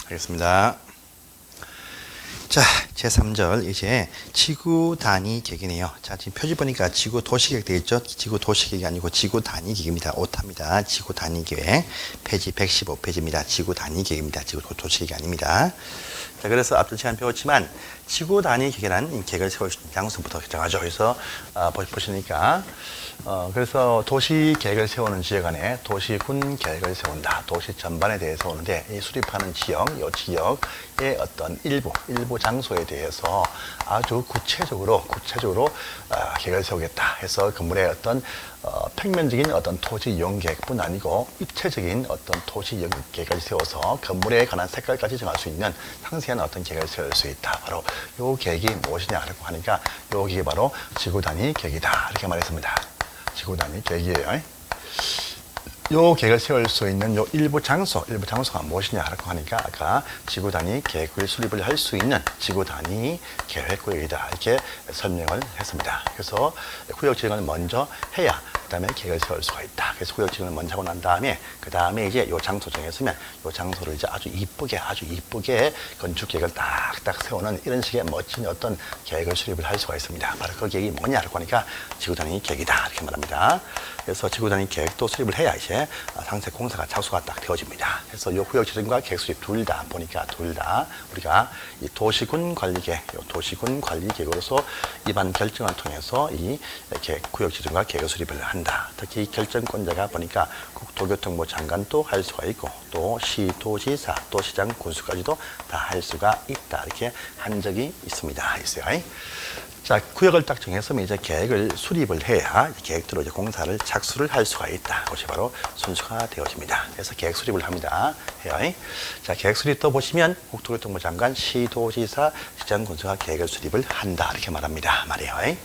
하겠습니다. 자, 제3절 이제 지구 단위 계획이네요. 자, 지금 표지 보니까 지구 도시 계획 되어 있죠? 지구 도시 계획이 아니고 지구 단위 계획입니다. 오타입니다. 지구 단위 계획. 페이지 115페이지입니다. 지구 단위 계획입니다. 지구 도시 계획이 아닙니다. 자, 그래서 앞전 시간 배웠지만 지구 단위 계획이라는 계획을 세울 수 있는 장소부터 결정하죠. 그래서 보시니까 그래서 도시 계획을 세우는 지역 안에 도시군 계획을 세운다. 도시 전반에 대해서 오는데 이 수립하는 지역, 이 지역의 어떤 일부 장소에 대해서 아주 구체적으로 계획을 세우겠다 해서 건물의 어떤 평면적인 어떤 토지 이용 계획뿐 아니고 입체적인 어떤 토지 이용 계획을 세워서 건물에 관한 색깔까지 정할 수 있는 상세한 어떤 계획을 세울 수 있다. 바로 이 계획이 무엇이냐라고 하니까 이 계획이 바로 지구 단위 계획이다. 이렇게 말했습니다. 지구 단위 계획이에요. 요 계획을 세울 수 있는 요 일부 장소가 무엇이냐라고 하니까 아까 지구 단위 계획을 수립을 할 수 있는 지구 단위 계획 구역이다 이렇게 설명을 했습니다. 그래서 구역 지정을 먼저 해야 그다음에 계획을 세울 수가 있다. 그래서 구역 지정을 먼저 하고 난 다음에 그다음에 이제 요 장소 정했으면 요 장소를 이제 아주 이쁘게 건축 계획을 딱딱 세우는 이런 식의 멋진 어떤 계획을 수립을 할 수가 있습니다. 바로 그 계획이 뭐냐라고 하니까 지구 단위 계획이다 이렇게 말합니다. 그래서 지구 단위 계획도 수립을 해야 이제 상세 공사가 착수가 딱 되어집니다. 그래서 이 구역 지정과 계획 수립 둘 다 우리가 이 도시군 관리 계획으로서 입안 결정을 통해서 이 구역 지정과 계획 수립을 한다. 특히 이 결정권자가 보니까 국토교통부 장관도 할 수가 있고 또 시도지사, 또 시장 군수까지도 다 할 수가 있다. 이렇게 한 적이 있습니다. 있어요. 자, 구역을 딱 정했으면 이제 계획을 수립을 해야 계획대로 이제 공사를 착수를 할 수가 있다. 그것이 바로 순서가 되어집니다. 그래서 계획 수립을 합니다. 해요. 자, 계획 수립도 보시면 국토교통부 장관, 시도지사, 시장군수가 계획을 수립을 한다. 이렇게 말이에요.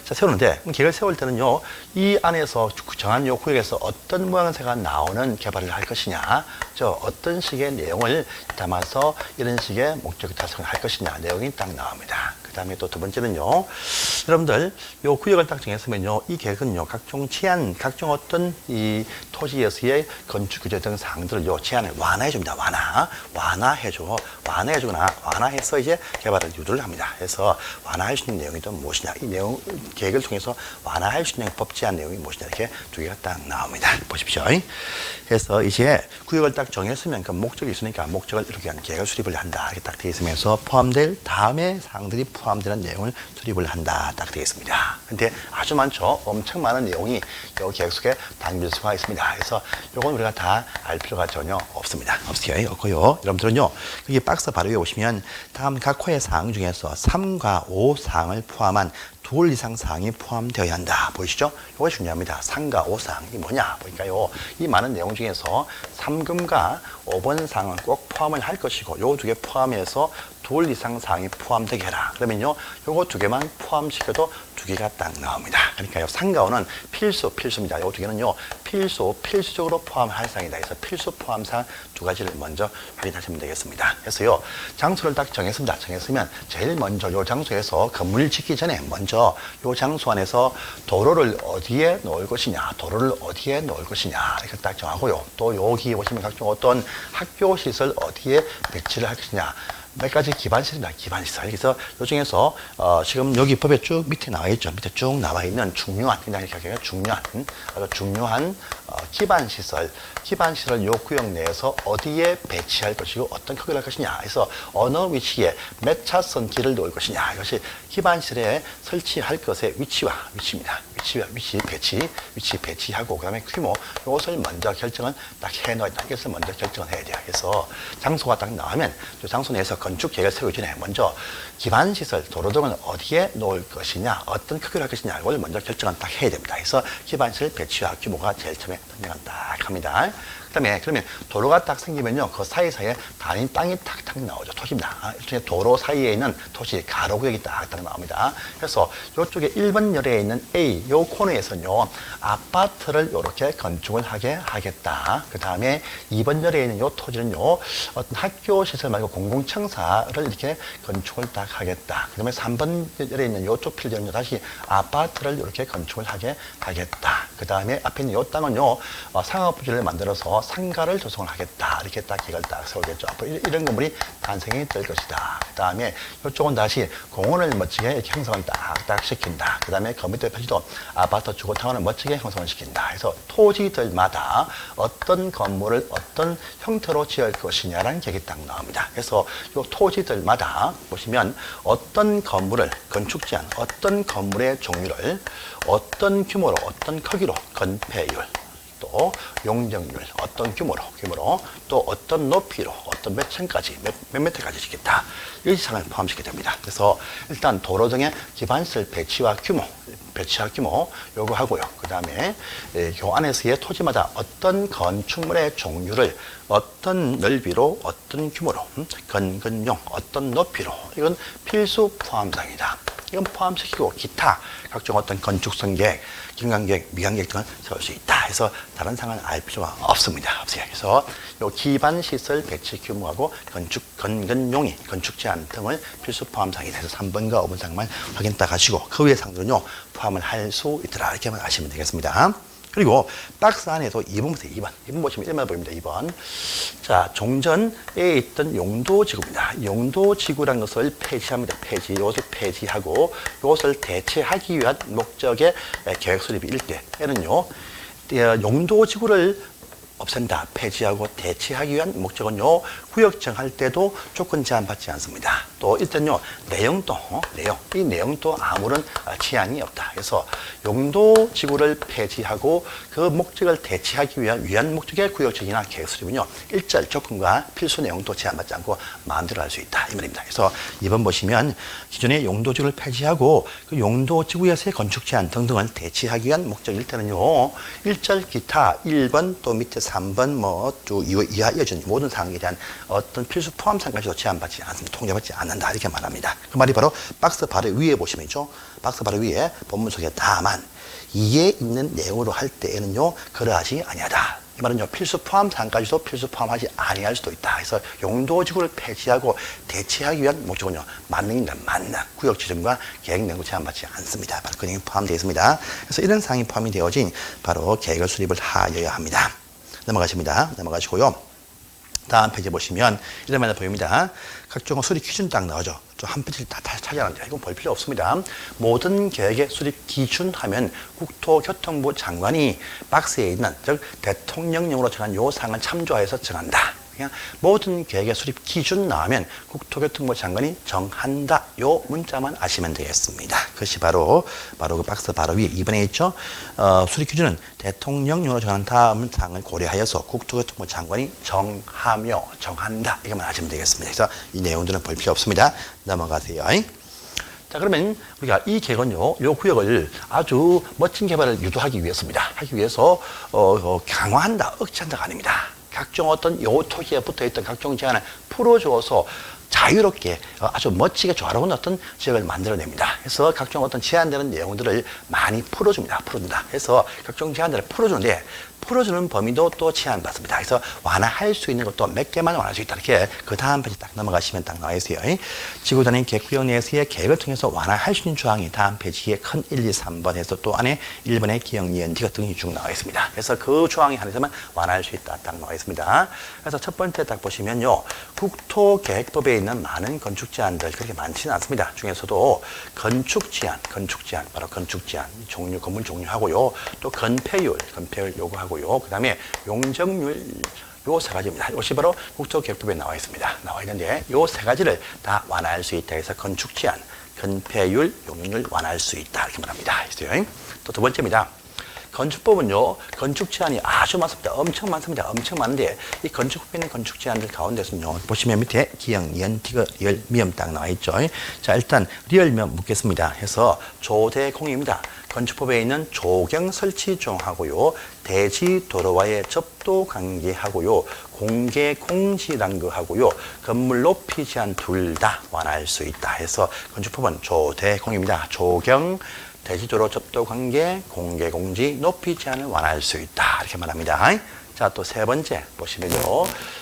자, 세우는데 계획을 세울 때는요, 이 안에서 정한 요 구역에서 어떤 모양새가 나오는 개발을 할 것이냐, 어떤 식의 내용을 담아서 이런 식의 목적을 달성을 할 것이냐, 내용이 딱 나옵니다. 그 다음에 또 두 번째는요, 여러분들 요 구역을 딱 정했으면요, 이 계획은요 각종 제한, 각종 어떤 이 토지에서의 건축 규제 등 사항들을 요 제한을 완화해 줍니다. 완화해서 이제 개발을 유도를 합니다. 그래서 완화할 수 있는 내용이 또 무엇이냐, 이 내용 계획을 통해서 완화할 수 있는 법 제한 내용이 무엇이냐, 이렇게 두 개가 딱 나옵니다. 보십시오. 그래서 이제 구역을 딱 정했으면 그 목적이 있으니까 목적을 이렇게 한 계획을 수립을 한다. 이렇게 딱 되어 있으면서 포함될 다음에 사항들이 포함되는 내용을 수립을 한다. 딱 되어 있습니다. 근데 아주 많죠. 엄청 많은 내용이 이 계획 속에 담길 수가 있습니다. 그래서 이건 우리가 다 알 필요가 전혀 없습니다. 없고요. 여러분들은요, 여기 박스 바로 위에 오시면 다음 각 호의 사항 중에서 3과 5 사항을 포함한 둘 이상 사항이 포함되어야 한다. 보이시죠? 이거 중요합니다. 3과 5 사항이 뭐냐? 보니까요, 이 많은 내용 중에서 3금과 5번 사항은 꼭 포함을 할 것이고, 요 두 개 포함해서 둘 이상 사항이 포함되게 해라. 그러면요, 요거 두 개만 포함시켜도 두 개가 딱 나옵니다. 그러니까요, 3과 5는 필수입니다. 요 두 개는요, 필수적으로 포함할 사항이다. 그래서 필수 포함 사항 두 가지를 먼저 확인하시면 되겠습니다. 그래서요, 장소를 딱 정했습니다. 정했으면 제일 먼저 요 장소에서 건물을 짓기 전에 먼저 요 장소 안에서 도로를 어디에 놓을 것이냐, 이렇게 딱 정하고요. 또 여기 보시면 각종 어떤 학교 시설 어디에 배치를 할 것이냐, 몇 가지 기반시설입니다. 기반시설. 그래서 요 중에서 지금 여기 법에 쭉 밑에 나와 있죠. 밑에 쭉 나와 있는 중요한, 아주 중요한 기반시설 요 구역 내에서 어디에 배치할 것이고 어떤 크기를 할 것이냐, 그래서 어느 위치에 몇 차선 길을 놓을 것이냐, 이것이 기반시설에 설치할 것의 위치입니다. 위치 배치하고 그다음에 규모, 이것을 먼저 결정은 딱 해놓아야 된다. 이것을 먼저 결정을 해야 돼요. 그래서 장소가 딱 나오면 그 장소 내에서 건축 계획을 세우기 전에 먼저 기반시설, 도로 등을 어디에 놓을 것이냐, 어떤 크기로 할 것이냐, 이걸 먼저 결정은 딱 해야 됩니다. 그래서 기반시설 배치와 규모가 제일 처음에 설명은 딱 합니다. 그다음에 그러면 도로가 딱 생기면요, 그 사이사이에 단위 땅이 탁탁 나오죠. 토지입니다. 일종의 도로 사이에 있는 토지 가로구역이 딱딱 나옵니다. 그래서 이쪽에 1번 열에 있는 A 요 코너에서는요, 아파트를 이렇게 건축을 하게 하겠다. 그 다음에 2번 열에 있는 요 토지는요, 어떤 학교 시설 말고 공공청사를 이렇게 건축을 딱 하겠다. 그 다음에 3번 열에 있는 요쪽 필지는요, 다시 아파트를 이렇게 건축을 하게 하겠다. 그 다음에 앞에 있는 요 땅은요, 상업부지를 만들어서 상가를 조성을 하겠다. 이렇게 딱 계획을 딱 세우겠죠. 앞으로 이런 건물이 탄생이 될 것이다. 그 다음에 이쪽은 다시 공원을 멋지게 이렇게 형성을 딱딱 시킨다. 그 다음에 그 밑에 표시도 아파트 주거타운을 멋지게 형성을 시킨다. 그래서 토지들마다 어떤 건물을 어떤 형태로 지을 것이냐라는 계획이 딱 나옵니다. 그래서 이 토지들마다 보시면 어떤 건물을 건축 제한, 어떤 건물의 종류를 어떤 규모로, 어떤 크기로 건폐율, 또 용적률, 어떤 규모로, 또 어떤 높이로, 어떤 몇 층까지, 몇 미터까지 짓겠다. 이 사항을 포함시키게 됩니다. 그래서 일단 도로 등의 기반시설 배치와 규모 요구하고요. 그 다음에 요 안에서의 토지마다 어떤 건축물의 종류를 어떤 넓이로, 어떤 규모로, 건근용, 어떤 높이로, 이건 필수 포함사항이다. 이건 포함시키고 기타 각종 어떤 건축성 계획, 경관계획, 미관계획 등을 세울 수 있다. 해서 다른 사항은 알 필요가 없습니다. 없어요. 그래서 요 기반 시설 배치 규모하고 건근용이, 건축 제한 등을 필수 포함사항이다. 해서 3번과 5번 사항만 확인 딱 하시고 그 외의 사항들은요 포함을 할 수 있더라. 이렇게만 아시면 되겠습니다. 그리고 박스 안에도 2번부터 2번 보시면 1번 보입니다. 2번. 자, 종전에 있던 용도지구입니다. 용도지구라는 것을 폐지합니다. 이것을 폐지하고 이것을 대체하기 위한 목적의 계획 수립이 일 때에는요, 용도지구를 없앤다, 폐지하고 대체하기 위한 목적은요, 구역 정할 때도 조건 제한받지 않습니다. 또 일단요, 이 내용도 아무런 제한이 없다. 그래서 용도 지구를 폐지하고 그 목적을 대체하기 위한 목적의 구역정이나 계획 수립은요, 일절 조건과 필수 내용도 제한받지 않고 마음대로 할 수 있다. 이 말입니다. 그래서 2번 보시면 기존의 용도 지구를 폐지하고 그 용도 지구에서의 건축 제한 등등을 대체하기 위한 목적일 때는요, 일절 기타 1번 또 밑에 3번 쭉 이하 이어진 모든 사항에 대한 어떤 필수 포함 사항까지도 제한받지 않습니다. 통제받지 않는다. 이렇게 말합니다. 그 말이 바로 박스 바로 위에 보시면 있죠. 박스 바로 위에 본문 속에 다만 이에 있는 내용으로 할 때에는요, 그러하지 아니하다. 이 말은요, 필수 포함 사항까지도 필수 포함하지 아니할 수도 있다. 그래서 용도지구를 폐지하고 대체하기 위한 목적은요, 만능입니다. 구역 지정과 계획 내용을 제한받지 않습니다. 바로 그 내용이 포함되어 있습니다. 그래서 이런 사항이 포함이 되어진 바로 계획을 수립을 하여야 합니다. 넘어가십니다. 넘어가시고요. 다음 페이지 보시면 이런 면에 보입니다. 각종 수립 기준 딱 나오죠. 좀 한 페이지를 다 차지하는데 이건 볼 필요 없습니다. 모든 계획의 수립 기준 하면 국토교통부 장관이 박스에 있는, 즉 대통령령으로 정한 요 사항을 참조하여서 정한다. 그냥 모든 계획의 수립 기준 나오면 국토교통부 장관이 정한다. 요 문자만 아시면 되겠습니다. 그것이 바로 그 박스 바로 위에 2번에 있죠. 수립 기준은 대통령령으로 정한 다음 사항을 고려하여서 국토교통부 장관이 정한다. 이것만 아시면 되겠습니다. 그래서 이 내용들은 볼 필요 없습니다. 넘어가세요. 자, 그러면 우리가 이 계획은요, 요 구역을 아주 멋진 개발을 유도하기 위해서입니다. 하기 위해서 강화한다, 억제한다가 아닙니다. 각종 어떤 요 토지에 붙어있던 각종 제한을 풀어주어서 자유롭게 아주 멋지게 조화로운 어떤 지역을 만들어냅니다. 그래서 각종 어떤 제한되는 내용들을 많이 풀어줍니다. 그래서 각종 제한들을 풀어주는데 풀어주는 범위도 또 제한받습니다. 그래서 완화할 수 있는 것도 몇 개만 완화할 수 있다. 이렇게 그 다음 페이지 딱 넘어가시면 딱 나와 있어요. 지구단위 계획구역 내에서의 계획을 통해서 완화할 수 있는 조항이 다음 페이지에 큰 1, 2, 3번 해서 또 안에 1번의 기억, 니은, 디귿 등이 쭉 나와 있습니다. 그래서 그 조항이 하나에서만 완화할 수 있다. 딱 나와 있습니다. 그래서 첫 번째 딱 보시면요, 국토계획법에 있는 많은 건축 제한들 그렇게 많지는 않습니다. 중에서도 건축 제한, 바로 건축 제한 종류, 건물 종류하고요, 또 건폐율 요구하고 그 다음에 용적률 요 세 가지입니다. 이것이 바로 국토계획법에 나와 있습니다. 나와 있는데 요 세 가지를 다 완화할 수 있다 해서 건축 제한, 건폐율, 용적률 완화할 수 있다 이렇게 말합니다. 또 두 번째입니다. 건축법은요, 건축 제한이 아주 많습니다. 엄청 많은데 이 건축법에 있는 건축 제한들 가운데서는요, 보시면 밑에 기역, 니은, 디귿, 리을, 미음 딱 나와 있죠. 자, 일단 리을면 묻겠습니다. 해서 조대공입니다. 건축법에 있는 조경 설치 조항하고요, 대지 도로와의 접도 관계하고요, 공개 공지란 거 하고요, 건물 높이 제한 둘 다 완화할 수 있다 해서 건축법은 조대공입니다. 조경, 대지도로 접도 관계, 공개 공지, 높이 제한을 완화할 수 있다 이렇게 말합니다. 자, 또 세 번째 보시면요.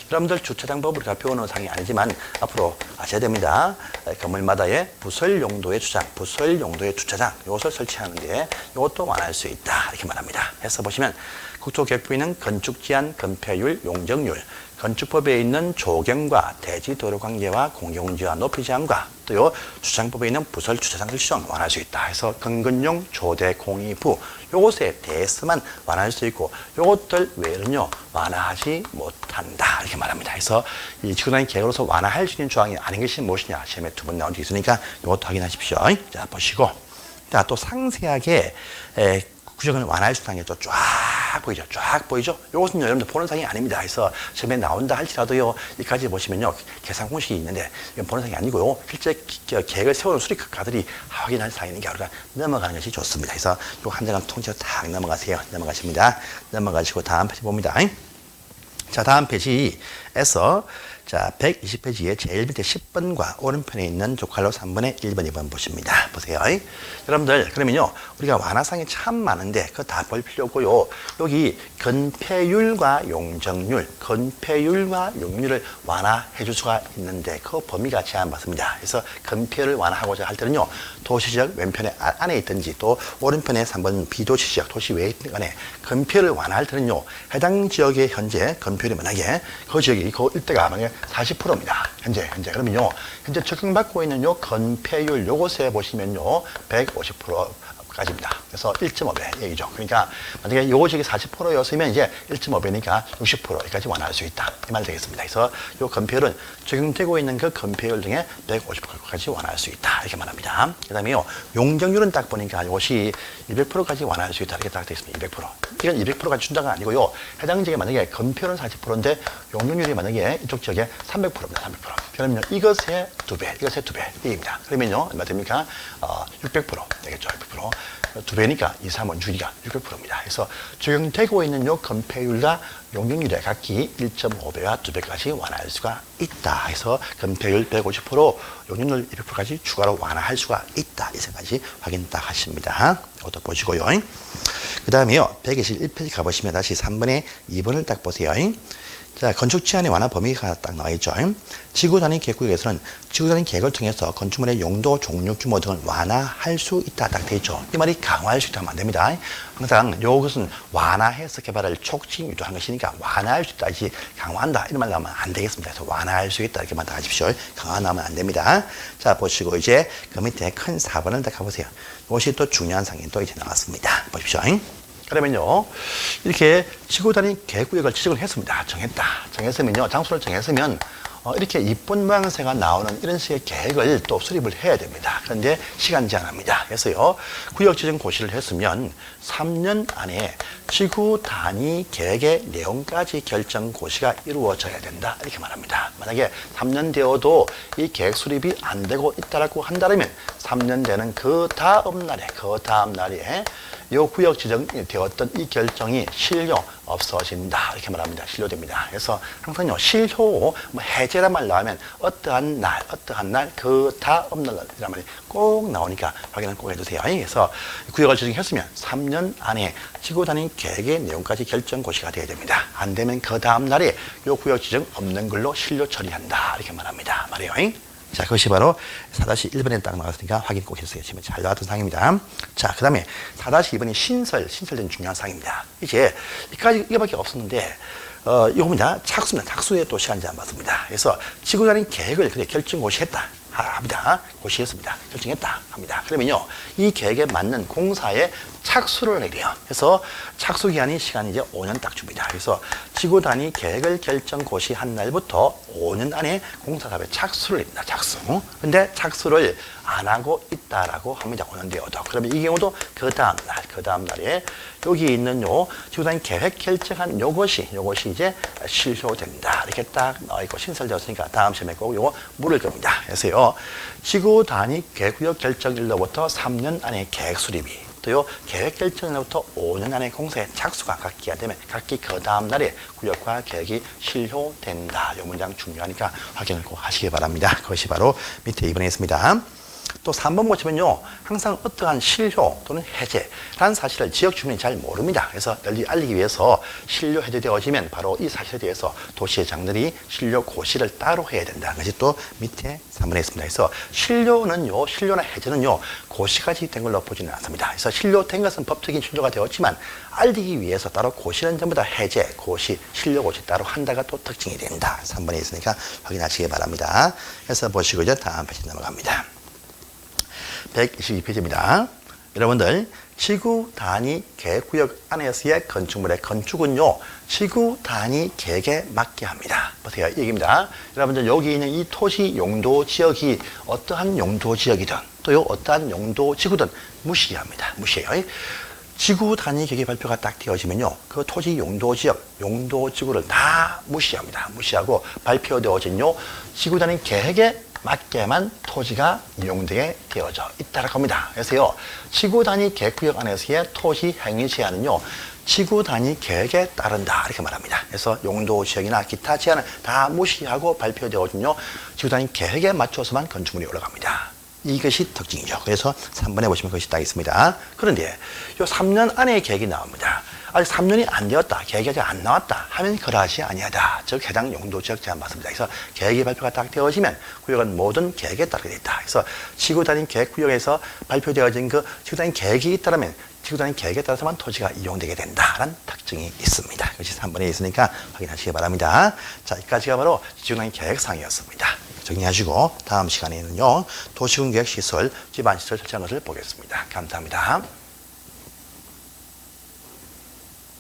여러분들 주차장법을 우리가 배우는 상이 아니지만 앞으로 아셔야 됩니다. 건물마다의 부설 용도의 주차장, 부설 용도의 주차장 이것을 설치하는데 이것도 완화할 수 있다 이렇게 말합니다. 해서 보시면 국토교육부에는 건축제한, 건폐율, 용적률, 건축법에 있는 조경과 대지 도로 관계와 공용지와 높이 제한과 또요 주차장법에 있는 부설 주차장 설치는 완화할 수 있다. 해서 근근용, 조대, 공의부 요것에 대해서만 완화할 수 있고 요것들 외에는요 완화하지 못한다 이렇게 말합니다. 그래서 이 지구단위 계획으로서 완화할 수 있는 조항이 아닌 것이 무엇이냐 시험에 두 번 나온 게 있으니까 이것도 확인하십시오. 자 보시고 자 또 상세하게 구조경을 완화할 수 있는 게 쫙 보이죠? 쫙 보이죠? 이것은 여러분들 보는 상이 아닙니다. 그래서 시험에 나온다 할지라도요, 여기까지 보시면요, 계산 공식이 있는데, 이건 보는 상이 아니고요, 실제 계획을 세우는 수리가들이 확인할 사항이니까 우리가 넘어가는 것이 좋습니다. 그래서 이 한 장을 통째로 딱 넘어가세요. 넘어가십니다. 넘어가시고 다음 페이지 봅니다. 자, 다음 페이지에서 자, 120페이지에 제일 밑에 10번과 오른편에 있는 조칼로 3번의 1번, 2번 보십니다. 보세요. 여러분들, 그러면요, 우리가 완화상이 참 많은데, 그거 다 볼 필요 없고요. 여기 건폐율과 용적률, 건폐율과 용률을 완화해 줄 수가 있는데, 그 범위가 제한받습니다. 그래서 건폐율을 완화하고자 할 때는요, 도시지역 왼편에 안에 있든지, 또 오른편에 3번 비도시지역, 도시 외에 있든 간에, 건폐율을 완화할 때는요, 해당 지역의 현재 건폐율이 만약에, 그 지역이, 그 일대가 만약에 40%입니다. 현재. 그러면요, 현재 적용받고 있는 요 건폐율 요것에 보시면요, 150%까지입니다. 그래서 1.5배 얘기죠. 그러니까 만약에 요 지역이 40%였으면 이제 1.5배니까 60%까지 완화할 수 있다. 이 말 되겠습니다. 그래서 요 건폐율은 적용되고 있는 그 건폐율 중에 150%까지 완화할 수 있다. 이렇게 말합니다. 그 다음에요, 용적률은 딱 보니까 이것이 200%까지 완화할 수 있다. 이렇게 딱 되어 있습니다. 200%. 이건 200%까지 준다가 아니고요. 해당 지역에 만약에 건폐율은 40%인데 용적률이 만약에 이쪽 지역에 300%입니다. 300%. 그러면요, 이것의 2배, 이것의 2배. 이입니다. 그러면요, 얼마 됩니까? 600% 되겠죠. 600%. 2배니까 2, 3, 5, 6이가 600%입니다. 그래서 적용되고 있는 요 건폐율과 용적률의 각기 1.5배와 2배까지 완화할 수가 있다. 그래서 건폐율 150%, 용적률 200%까지 추가로 완화할 수가 있다. 이 생각까지 확인 딱 하십니다. 이것도 보시고요. 그 다음에요, 121페이지 가보시면 다시 3번에 2번을 딱 보세요. 자, 건축 제한의 완화 범위가 딱 나와 있죠. 지구 단위 계획구역에서는 지구 단위 계획을 통해서 건축물의 용도, 종류, 규모 등을 완화할 수 있다. 딱 돼 있죠. 이 말이 강화할 수 있다면 안 됩니다. 항상 이것은 완화해서 개발을 촉진, 유도한 것이니까 완화할 수 있다. 이제 강화한다. 이런 말 나오면 안 되겠습니다. 그래서 완화할 수 있다. 이렇게만 다 하십시오. 강화 나오면 안 됩니다. 자, 보시고 이제 그 밑에 큰 4번을 딱 가보세요. 이것이 또 중요한 상이 또 이제 나왔습니다. 보십시오. 그러면요, 이렇게 지구 단위 계획구역을 지정을 했습니다. 정했으면요, 장소를 정했으면 이렇게 이쁜 모양새가 나오는 이런 식의 계획을 또 수립을 해야 됩니다. 그런데 시간 제한합니다. 그래서요, 구역 지정 고시를 했으면 3년 안에 지구 단위 계획의 내용까지 결정 고시가 이루어져야 된다. 이렇게 말합니다. 만약에 3년 되어도 이 계획 수립이 안 되고 있다라고 한다면 3년 되는 그 다음 날에 이 구역 지정이 되었던 이 결정이 실효 없어진다. 이렇게 말합니다. 실효됩니다. 그래서 항상요, 실효, 해제란 말 나오면 어떠한 날, 그 다음 날이란 말이 꼭 나오니까 확인을 꼭 해주세요. 그래서 구역을 지정했으면 3년 안에 지구 단위 계획의 내용까지 결정 고시가 되어야 됩니다. 안 되면 그 다음 날에 이 구역 지정 없는 걸로 실효 처리한다. 이렇게 말합니다. 말이에요. 자, 그것이 바로 4-1번에 딱 나왔으니까 확인 꼭 해주세요. 지금 잘 나왔던 상입니다. 자, 그 다음에 4-2번이 신설된 중요한 상입니다. 이제, 이거밖에 없었는데, 이겁니다. 착수에 또 시간 제한 받습니다. 그래서 지구 단위 계획을 결정 고시했다. 합니다. 고시했습니다. 결정했다. 합니다. 그러면요, 이 계획에 맞는 공사에 착수를 해야 돼요. 그래서 착수 기한이 시간이 이제 5년 딱 줍니다. 그래서 지구 단위 계획을 결정 고시한 날부터 5년 안에 공사사업에 착수를 합니다. 착수. 근데 착수를 안 하고 있다라고 합니다. 5년 되어도. 그러면 이 경우도 그 다음 날에 여기 있는 요 지구 단위 계획 결정한 요것이 이제 실효된다. 이렇게 딱 나와 있고 신설되었으니까 다음 시험에 꼭 요거 물을 겁니다. 그래서요, 지구 단위 계획구역 결정일로부터 3년 안에 계획 수립이 또요, 계획 결정일로부터 5년 안에 공사에 착수가 각기가 되면 각기 그 다음 날에 구역과 계획이 실효된다. 이 문장 중요하니까 확인을 꼭 하시기 바랍니다. 그것이 바로 밑에 2번에 있습니다. 또 3번 보시면요. 항상 어떠한 실효 또는 해제라는 사실을 지역 주민이 잘 모릅니다. 그래서 널리 알리기 위해서 실효 해제되어지면 바로 이 사실에 대해서 도시의 장들이 실효 고시를 따로 해야 된다는 것이 또 밑에 3번에 있습니다. 그래서 실효나 해제는요. 고시까지 된 걸로 보지는 않습니다. 그래서 실효된 것은 법적인 실효가 되었지만 알리기 위해서 따로 고시는 전부 다 해제, 고시, 실효 고시 따로 한다가 또 특징이 된다. 3번에 있으니까 확인하시기 바랍니다. 그래서 보시고 이제 다음 페이지 넘어갑니다. 122페이지입니다. 여러분들 지구 단위 계획구역 안에서의 건축물의 건축은요. 지구 단위 계획에 맞게 합니다. 보세요. 이 얘기입니다. 여러분들 여기 있는 이 토지 용도 지역이 어떠한 용도 지역이든 또 어떠한 용도 지구든 무시합니다. 무시해요. 지구 단위 계획 발표가 딱 되어지면요. 그 토지 용도 지역, 용도 지구를 다 무시합니다. 무시하고 발표되어진요. 지구 단위 계획에 맞게만 토지가 이용되게 되어져 있다라고 합니다. 그래서요. 지구 단위 계획구역 안에서의 토지 행위 제한은요. 지구 단위 계획에 따른다 이렇게 말합니다. 그래서 용도 지역이나 기타 제한을 다 무시하고 발표되어진요. 지구 단위 계획에 맞춰서만 건축물이 올라갑니다. 이것이 특징이죠. 그래서 3번에 보시면 그것이 딱 있습니다. 그런데 요 3년 안에 계획이 나옵니다. 아직 3년이 안 되었다. 계획이 아직 안 나왔다. 하면 그러하지 아니하다. 즉 해당 용도 지역 제한 맞습니다. 그래서 계획이 발표가 딱 되어지면 구역은 모든 계획에 따르게 돼 있다. 그래서 지구 단위 계획 구역에서 발표되어진 그 지구 단위 계획이 있다면 지구 단위 계획에 따라서만 토지가 이용되게 된다라는 특징이 있습니다. 이것이 3번에 있으니까 확인하시기 바랍니다. 자, 여기까지가 바로 지구 단위 계획상이었습니다. 정리하시고 다음 시간에는요. 도시군계획시설, 기반시설 설치하는 것을 보겠습니다. 감사합니다.